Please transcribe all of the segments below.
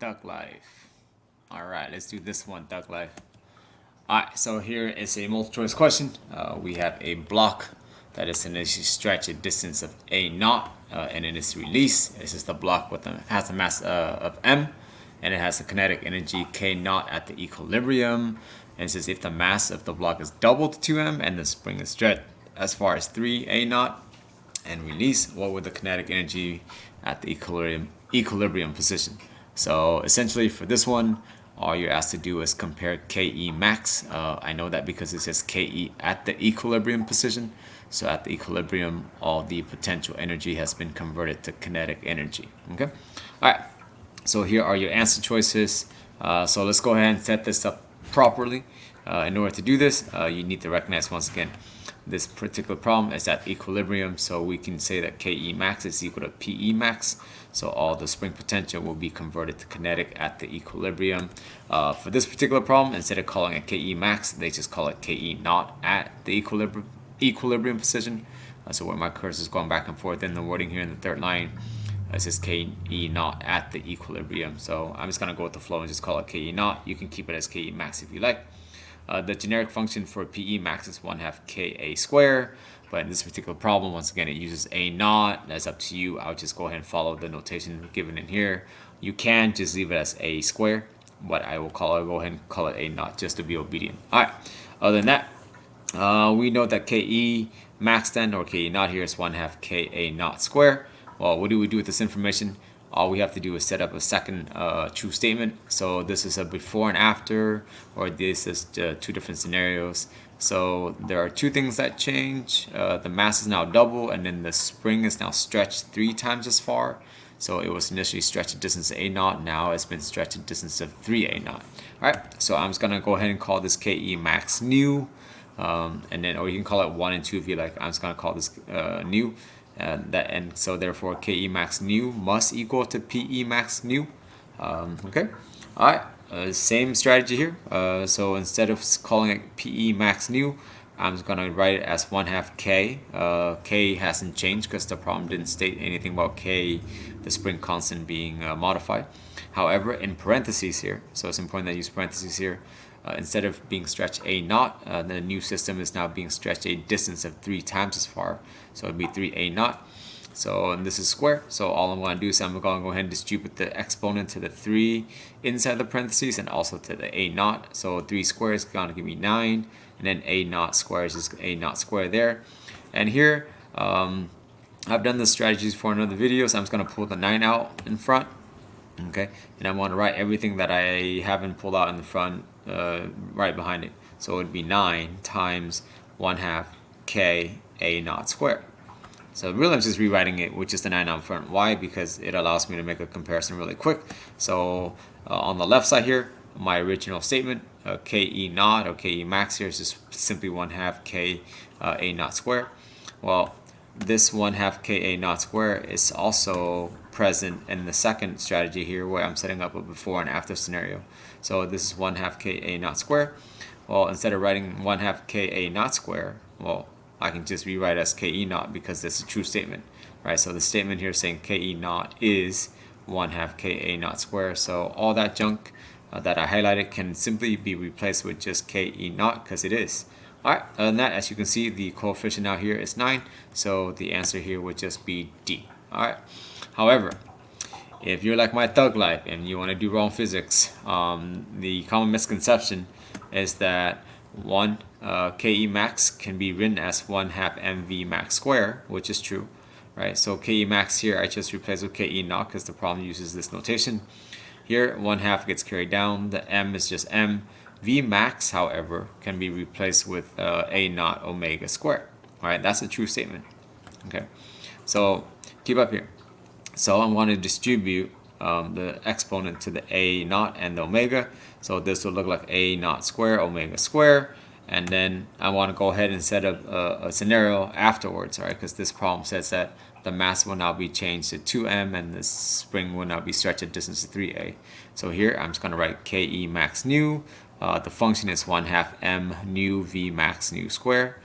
Thug Life. Alright, let's do this one, Thug Life. Alright, so here is a multiple choice question. We have a block that is initially stretched a distance of a naught, and in its release, this is the block has a mass of m, and it has a kinetic energy k naught at the equilibrium. And it says if the mass of the block is double to 2m and the spring is stretched as far as 3a naught and release, what would the kinetic energy at the equilibrium position? So essentially for this one, all you're asked to do is compare Ke max. I know that because it says Ke at the equilibrium position. So at the equilibrium, all the potential energy has been converted to kinetic energy. Okay. All right. So here are your answer choices. So let's go ahead and set this up properly. In order to do this, you need to recognize once again this particular problem is at equilibrium, so we can say that Ke max is equal to Pe max. So all the spring potential will be converted to kinetic at the equilibrium. For this particular problem, instead of calling it Ke max, they just call it Ke naught at the equilibrium position. So where my cursor is going back and forth in the wording here in the third line, it says Ke naught at the equilibrium. So I'm just going to go with the flow and just call it Ke naught. You can keep it as Ke max if you like. The generic function for Pe max is 1/2 Ka squared, but in this particular problem, once again, it uses a naught. That's up to you. I'll just go ahead and follow the notation given in here. You can just leave it as a square, but I will go ahead and call it a naught just to be obedient. All right. Other than that, we know that Ke max then, or Ke naught here, is 1/2 Ka naught squared. Well, what do we do with this information? All we have to do is set up a second true statement. So this is a before and after, or this is two different scenarios. So there are two things that change. The mass is now double, and then the spring is now stretched 3 times as far. So it was initially stretched a distance of a naught. Now it's been stretched a distance of 3a naught. All right. So I'm just gonna go ahead and call this Ke max new, and then, or you can call it 1 and 2 if you like. I'm just gonna call this new. And so therefore Ke max new must equal to Pe max new. Okay, all right, same strategy here. So instead of calling it Pe max new, I'm just gonna write it as 1/2 K. K hasn't changed because the problem didn't state anything about K, the spring constant, being modified. However, in parentheses here, so it's important that I use parentheses here. Instead of being stretched a naught, the new system is now being stretched a distance of 3 times as far. So it'd be 3a naught. So, and this is square. So all I'm going to do is I'm going to go ahead and distribute the exponent to the 3 inside the parentheses and also to the a naught. So 3 squared is going to give me 9. And then a naught squared is just a naught squared there. And here, I've done the strategies for another video. So I'm just going to pull the 9 out in front. Okay. And I want to write everything that I haven't pulled out in the front right behind it. So it would be 9 times 1/2 K a naught squared. So really I'm just rewriting it with just the 9 out front. Why? Because it allows me to make a comparison really quick. So on the left side here, my original statement, Ke naught or Ke max here is just simply 1/2 K a naught squared. Well, this 1/2 Ka naught squared is also present in the second strategy here where I'm setting up a before and after scenario. So this is 1/2 Ka naught squared. Well, instead of writing 1/2 Ka naught squared, well, I can just rewrite as Ke naught because it's a true statement, right? So the statement here is saying Ke naught is 1/2 Ka naught squared. So all that junk that I highlighted can simply be replaced with just Ke naught because it is. All right, other than that, as you can see, the coefficient out here is 9. So the answer here would just be D. All right. However, if you're like my thug life and you want to do wrong physics, the common misconception is that Ke max can be written as 1/2 mv max square, which is true, right? So Ke max here, I just replace with Ke naught because the problem uses this notation. Here, 1/2 gets carried down. The m is just m. V max, however, can be replaced with a naught omega squared. All right, that's a true statement. Okay, so keep up here. So I want to distribute the exponent to the a naught and the omega. So this will look like a naught square, omega square. And then I want to go ahead and set up a scenario afterwards, all right? Because this problem says that the mass will now be changed to 2m and the spring will now be stretched a distance to 3a. So here I'm just going to write Ke max new. The function is 1/2 m new v max new square.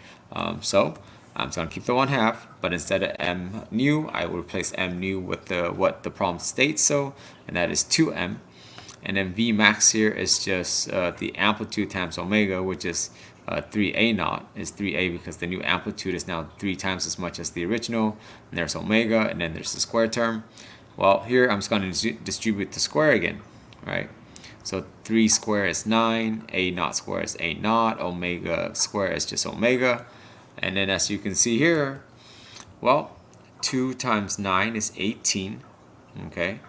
So I'm just going to keep the 1/2, but instead of m new, I will replace m new with what the problem states, so, and that is 2m. And then V max here is just the amplitude times omega, which is 3a naught is 3a because the new amplitude is now 3 times as much as the original. And there's omega, and then there's the square term. Well, here I'm just going to distribute the square again, right? So 3 squared is 9, a naught squared is a naught, omega squared is just omega. And then as you can see here, well, 2 times 9 is 18, okay?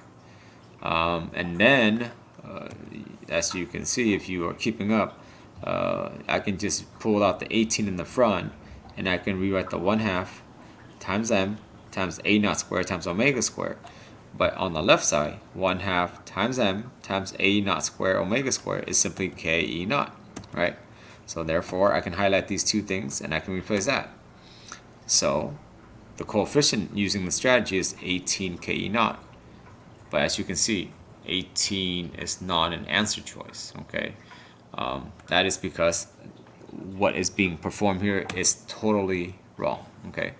And then, as you can see, if you are keeping up, I can just pull out the 18 in the front, and I can rewrite the 1/2 times m times a naught squared times omega squared. But on the left side, 1/2 times m times a naught squared omega squared is simply k e naught, right? So therefore, I can highlight these two things, and I can replace that. So the coefficient using the strategy is 18 k e naught. But as you can see, 18 is not an answer choice, okay? That is because what is being performed here is totally wrong, okay?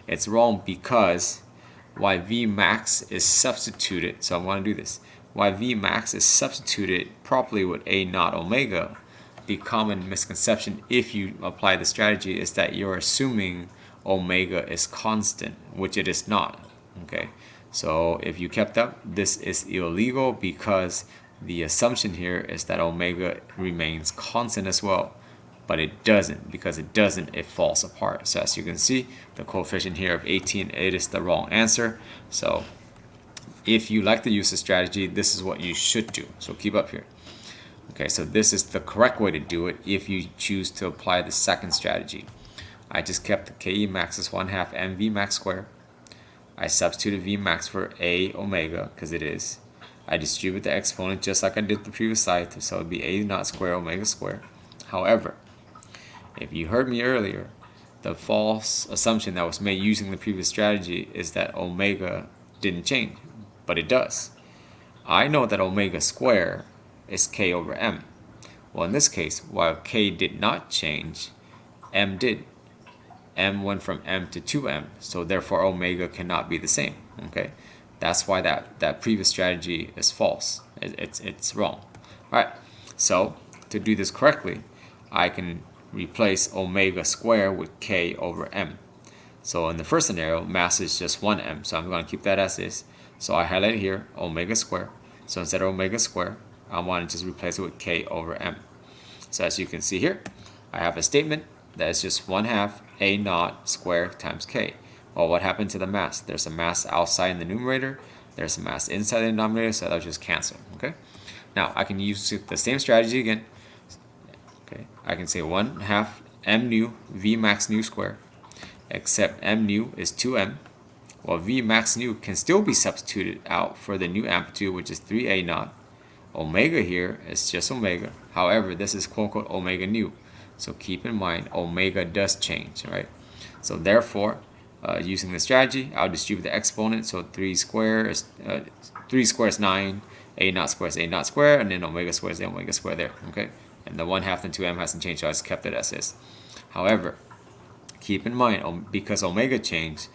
It's wrong because while V max is substituted, so I'm going to do this, while V max is substituted properly with a naught omega, the common misconception if you apply the strategy is that you're assuming omega is constant, which it is not, okay? So if you kept up, this is illegal because the assumption here is that omega remains constant as well, but it doesn't. Because it doesn't, it falls apart. So as you can see, the coefficient here of 18, it is the wrong answer. So if you like to use the strategy, this is what you should do. So keep up here. Okay, so this is the correct way to do it if you choose to apply the second strategy. I just kept the ke max as 1/2 mv max squared. I substituted V max for a omega, because it is. I distribute the exponent just like I did the previous slide, so it would be a naught squared omega squared. However, if you heard me earlier, the false assumption that was made using the previous strategy is that omega didn't change, but it does. I know that omega squared is k over m. Well, in this case, while k did not change, m did. M went from m to 2m, so therefore omega cannot be the same, okay? That's why that previous strategy is false. It's wrong. All right, so to do this correctly, I can replace omega squared with k over m. So in the first scenario, mass is just 1m, so I'm going to keep that as is. So I highlight here omega squared. So instead of omega squared, I want to just replace it with k over m. So as you can see here, I have a statement that is just 1/2 a naught squared times k. Well, what happened to the mass? There's a mass outside in the numerator. There's a mass inside the denominator, so that'll just cancel, okay? Now, I can use the same strategy again. Okay, I can say 1/2 m nu v max nu squared, except m nu is 2m. Well, v max nu can still be substituted out for the new amplitude, which is 3a naught. Omega here is just omega. However, this is quote-unquote omega nu. So keep in mind, omega does change, right? So therefore, using the strategy, I'll distribute the exponent. So 3 squared is 9, a naught squared is a naught squared, and then omega squared is the omega squared there, okay? And the 1/2 and 2m hasn't changed, so I just kept it as is. However, keep in mind, because omega changed,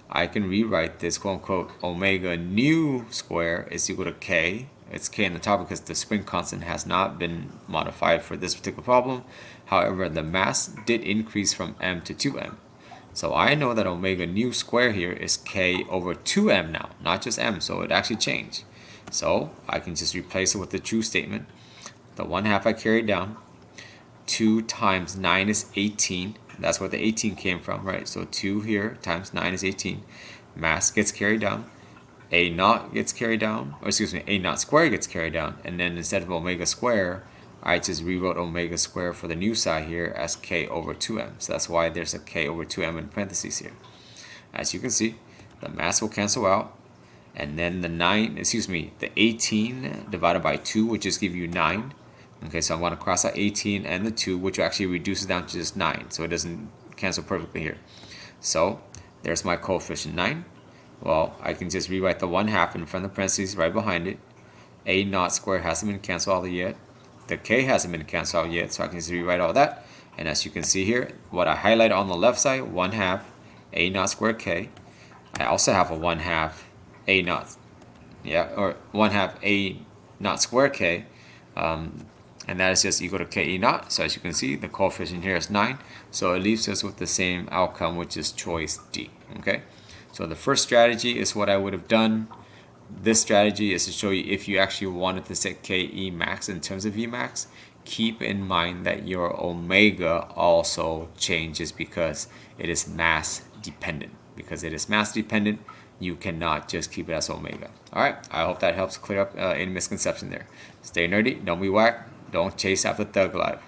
I can rewrite this quote-unquote omega nu square is equal to k. It's k in the top because the spring constant has not been modified for this particular problem. However, the mass did increase from m to 2m. So I know that omega nu square here is k over 2m now, not just m, so it actually changed. So I can just replace it with the true statement. The 1/2 I carried down. 2 times 9 is 18. That's where the 18 came from, right? So 2 here times 9 is 18. Mass gets carried down. A naught gets carried down, or excuse me, a naught squared gets carried down, and then instead of omega squared, I just rewrote omega squared for the new side here as k over 2m. So that's why there's a k over 2m in parentheses here. As you can see, the mass will cancel out, and then the 18 divided by 2 will just give you 9. Okay, so I'm going to cross out 18 and the 2, which actually reduces down to just 9, so it doesn't cancel perfectly here. So there's my coefficient 9. Well, I can just rewrite the 1/2 in front of the parentheses right behind it. A naught squared hasn't been canceled out yet. The k hasn't been canceled out yet, so I can just rewrite all that. And as you can see here, what I highlight on the left side, 1/2 a naught squared k. I also have a 1/2 a naught, or 1/2 a naught square k, and that is just equal to ke naught. So as you can see, the coefficient here is 9, so it leaves us with the same outcome, which is choice D. Okay, so the first strategy is what I would have done. This strategy is to show you if you actually wanted to set ke max in terms of Emax, keep in mind that your omega also changes because it is mass dependent. Because it is mass dependent, you cannot just keep it as omega. Alright, I hope that helps clear up any misconception there. Stay nerdy, don't be whack, don't chase after thug life.